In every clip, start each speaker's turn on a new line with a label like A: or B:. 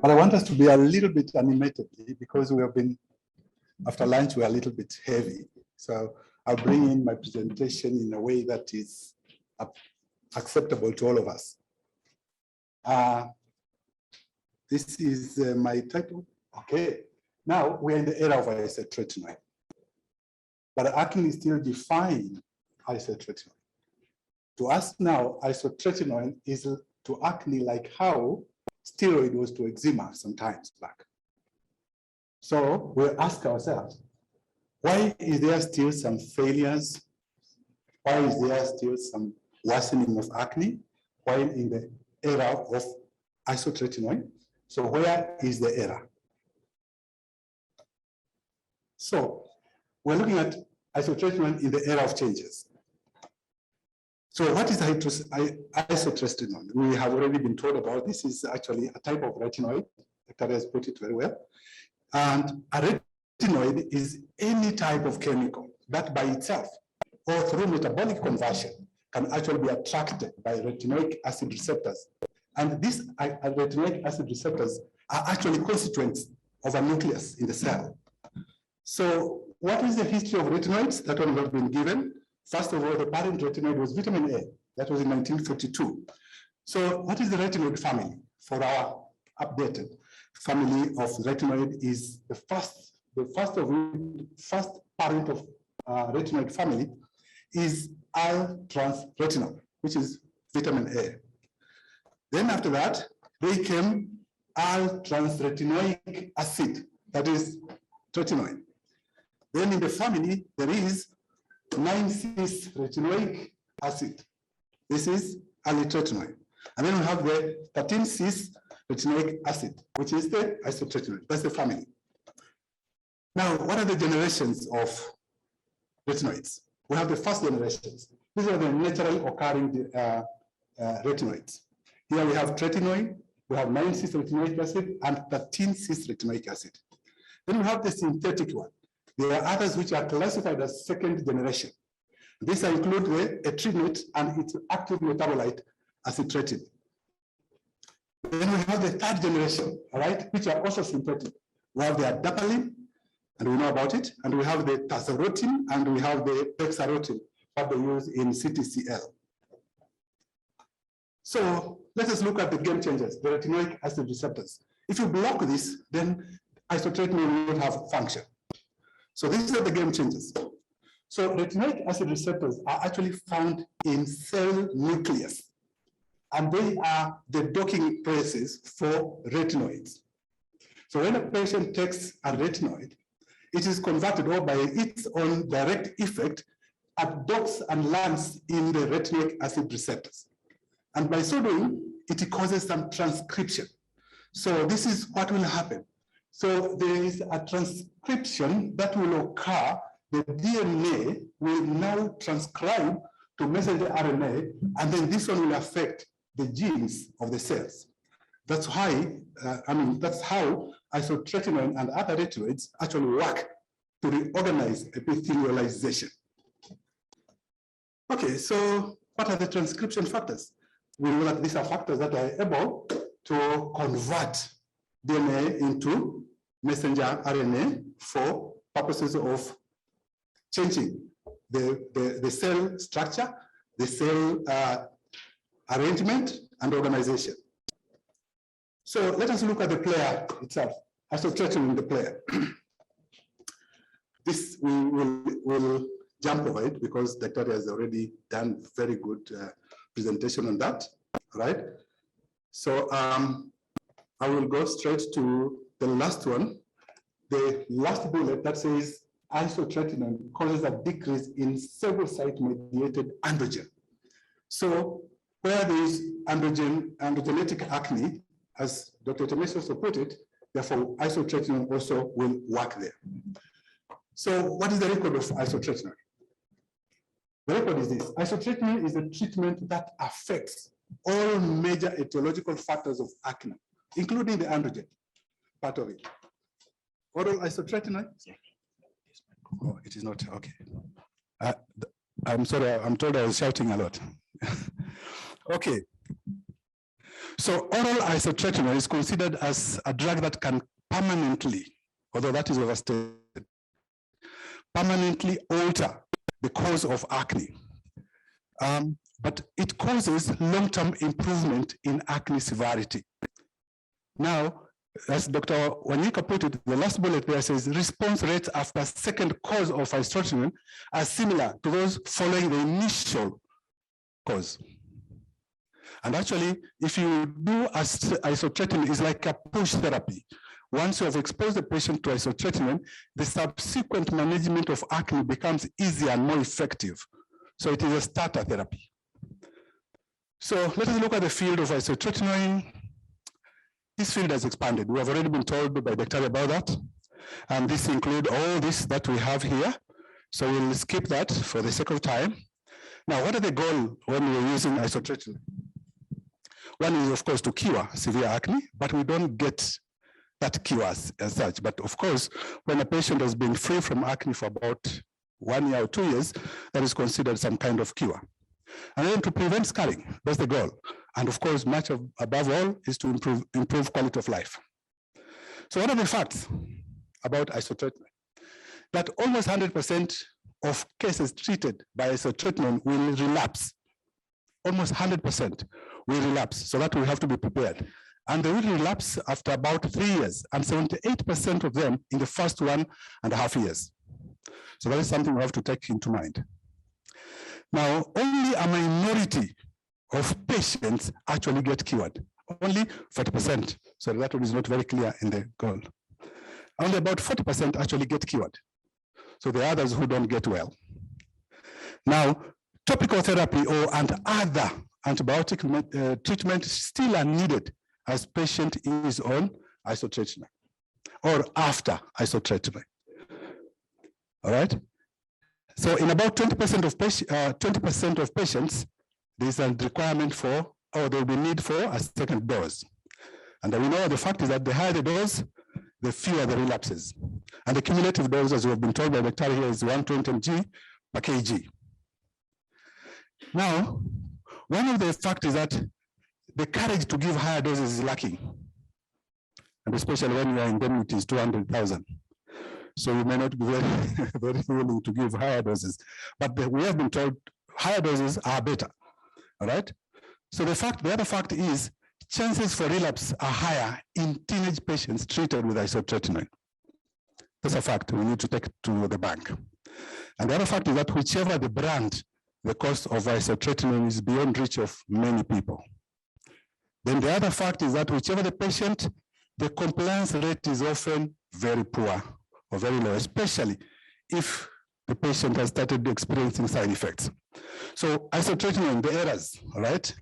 A: But I want us to be a little bit animated because we have been, after lunch, we're a little bit heavy. So I'll bring in my presentation in a way that is acceptable to all of us. This is my title. Okay. Now we're in the era of isotretinoin. But acne still defines isotretinoin. To us now, isotretinoin is to acne like how steroid was to eczema some times back. So we ask ourselves, why is there still some failures? Why is there still some worsening of acne? While in the era of isotretinoin, so where is the error? So we're looking at isotretinoin in the era of changes. So what is isotretinoin? We have already been told about this. Is actually a type of retinoid. Dr. has put it very well. And a retinoid is any type of chemical that by itself or through metabolic conversion can actually be attracted by retinoic acid receptors. And these retinoic acid receptors are actually constituents of a nucleus in the cell. So what is the history of retinoids? That one has been given. First of all, the parent retinoid was vitamin A. That was in 1942. So what is the retinoid family? For our updated family of retinoid is the first parent of retinoid family is L-trans-retinol, which is vitamin A. Then after that, they came L-trans-retinoic acid, that is tretinoin. Then in the family, there is 9-cis-retinoic acid. This is alitretinoin. And then we have the 13-cis-retinoic acid, which is the isotretinoin. That's the family. Now, what are the generations of retinoids? We have the first generations. These are the naturally occurring retinoids. Here we have tretinoin, we have 9-cis-retinoic acid, and 13-cis-retinoic acid. Then we have the synthetic one. There are others which are classified as second generation. These include the etrinate and its active metabolite, acitretin. Then we have the third generation, all right, which are also synthetic. We have the adapalene, and we know about it, and we have the tazarotene, and we have the pexarotene, what they use in CTCL. So let us look at the game changers, the retinoic acid receptors. If you block this, then isotretinoin will not have function. So these are the game changers. So retinoic acid receptors are actually found in cell nucleus, and they are the docking places for retinoids. So when a patient takes a retinoid, it is converted, or by its own direct effect, it docks and lands in the retinoic acid receptors. And by so doing, it causes some transcription. So this is what will happen. So there is a transcription that will occur. The DNA will now transcribe to messenger RNA, and then this one will affect the genes of the cells. That's why, that's how isotretinoin and other retinoids actually work to reorganize epithelialization. Okay, so what are the transcription factors? We know that these are factors that are able to convert DNA into messenger RNA for purposes of changing the cell structure, the cell arrangement, and organization. So let us look at the player itself, isotretinoin in the player. This we will jump over it because Dr. has already done very good presentation on that, right? So I will go straight to the last one, the last bullet that says isotretinoin causes a decrease in several site-mediated androgen. So where there is androgenetic acne, as Dr. Temes also put it, therefore isotretinoin also will work there. So what is the record of isotretinoin? The record is this. Isotretinoin is a treatment that affects all major etiological factors of acne, including the androgen part of it. Oral isotretinoin? Oh, it is not, okay. I'm sorry, I'm told I was shouting a lot. Okay. So oral isotretinoin is considered as a drug that can permanently, although that is overstated, permanently alter the cause of acne. But it causes long-term improvement in acne severity. Now, as Dr. Wanyika put it, the last bullet there says response rates after second course of isotretinoin are similar to those following the initial course. And actually, if you do isotretinoin, it's like a push therapy. Once you have exposed the patient to isotretinoin, the subsequent management of acne becomes easier and more effective. So it is a starter therapy. So let us look at the field of isotretinoin. This field has expanded. We have already been told by Dr. about that. And this includes all this that we have here. So we'll skip that for the sake of time. Now, what are the goals when we're using isotretinoin? One is, of course, to cure severe acne, but we don't get that cure as such. But of course, when a patient has been free from acne for about 1 year or 2 years, that is considered some kind of cure. And then to prevent scarring, that's the goal. And of course, much above all is to improve quality of life. So what are the facts about isotretinoin? That almost 100% of cases treated by isotretinoin will relapse. Almost 100% will relapse, so that we have to be prepared. And they will relapse after about 3 years, and 78% of them in the first 1.5 years. So that is something we have to take into mind. Now, only a minority of patients actually get cured, only 40%. So that one is not very clear in the goal. Only about 40% actually get cured. So the others who don't get well. Now, topical therapy and other antibiotic treatment still are needed as patient is on isotretinoin or after isotretinoin. All right. So in about 20% of patients, there's a requirement for, or there will be need for a second dose. And we know the fact is that the higher the dose, the fewer the relapses. And the cumulative dose, as we have been told by Dr. here, is 120 mg per kg. Now, one of the factors that the courage to give higher doses is lacking. And especially when your indemnity is 200,000. So you may not be very, very willing to give higher doses. But we have been told higher doses are better. All right? So the other fact is chances for relapse are higher in teenage patients treated with isotretinoin. That's a fact we need to take to the bank. And the other fact is that whichever the brand, the cost of isotretinoin is beyond reach of many people. Then the other fact is that whichever the patient, the compliance rate is often very poor or very low, especially if the patient has started experiencing side effects. So isotretinoin, the errors, all right?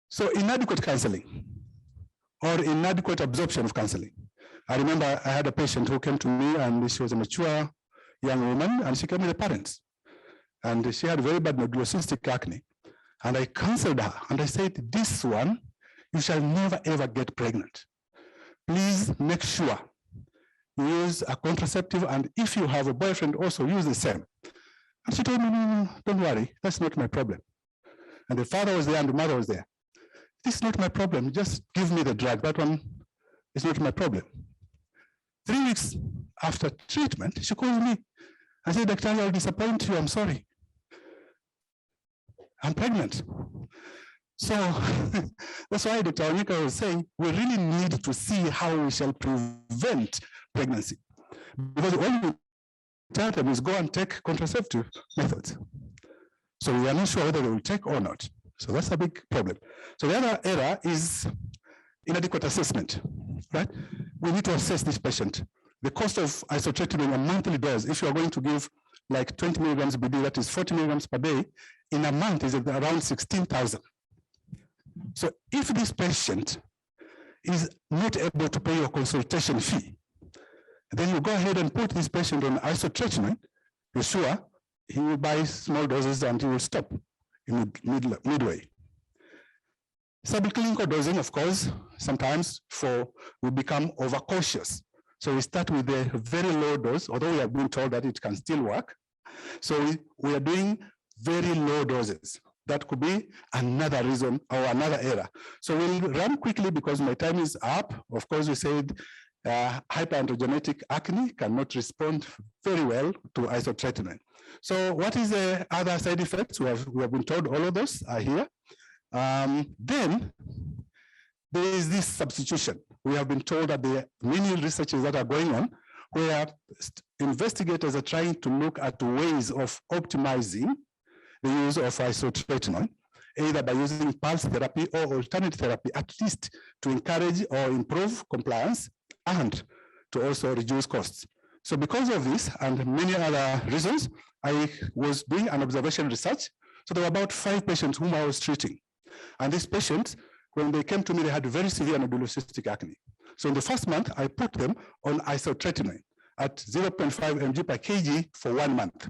A: So inadequate counseling or inadequate absorption of counseling. I remember I had a patient who came to me and she was a mature young woman and she came with the parents. And she had very bad nodulocytic acne. And I counseled her and I said, this one, you shall never ever get pregnant. Please make sure you use a contraceptive, and if you have a boyfriend also use the same. And she told me, no, don't worry, that's not my problem. And the father was there and the mother was there. This is not my problem, just give me the drug, that one is not my problem. 3 weeks after treatment, she called me and said, Dr. I'll disappoint you, I'm sorry. I'm pregnant. So that's why Dr. Wanyika was saying, we really need to see how we shall prevent pregnancy. Because all we tell them is go and take contraceptive methods. So we are not sure whether they will take or not. So that's a big problem. So the other error is inadequate assessment, right? We need to assess this patient. The cost of isotretinoin a monthly dose, if you are going to give like 20 milligrams BD, that is 40 milligrams per day, in a month is around 16,000. So if this patient is not able to pay your consultation fee, then you go ahead and put this patient on isotretinoin, you're sure he will buy small doses and he will stop in midway. Subclinical dosing, of course, sometimes we become overcautious. So we start with a very low dose, although we have been told that it can still work. So we are doing very low doses. that could be another reason or another error. So we'll run quickly because my time is up. Of course, we said hyperandrogenetic acne cannot respond very well to isotretinoin. So what is the other side effects? We have been told all of those are here. Then there is this substitution. We have been told that there are many researches that are going on where investigators are trying to look at ways of optimizing the use of isotretinoin, either by using pulse therapy or alternate therapy, at least to encourage or improve compliance and to also reduce costs. So because of this and many other reasons, I was doing an observation research. So there were about 5 patients whom I was treating. And these patients, when they came to me, they had very severe nodulocystic acne. So in the first month, I put them on isotretinoin at 0.5 mg per kg for 1 month.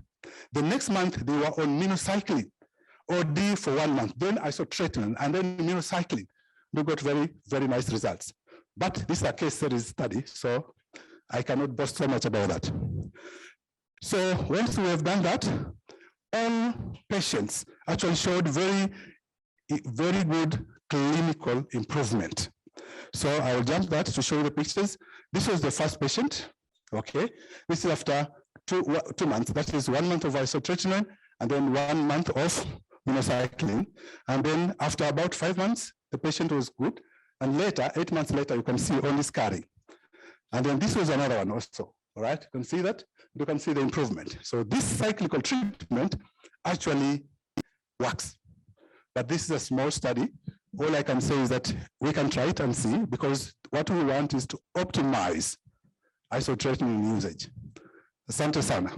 A: The next month, they were on minocycline, OD for 1 month, then isotretinoin, and then minocycline. They got very, very nice results. But this is a case series study, so I cannot boast so much about that. So once we have done that, all patients actually showed very good clinical improvement. So I will jump that to show you the pictures. This was the first patient, okay? This is after two months. That is 1 month of isotretinoin and then 1 month of minocycline. And then after about 5 months, the patient was good. And later, 8 months later, you can see only scarring. And then this was another one also, all right? You can see that, you can see the improvement. So this cyclical treatment actually works. But this is a small study. All I can say is that we can try it and see, because what we want is to optimize isotretinoin usage. Asante sana.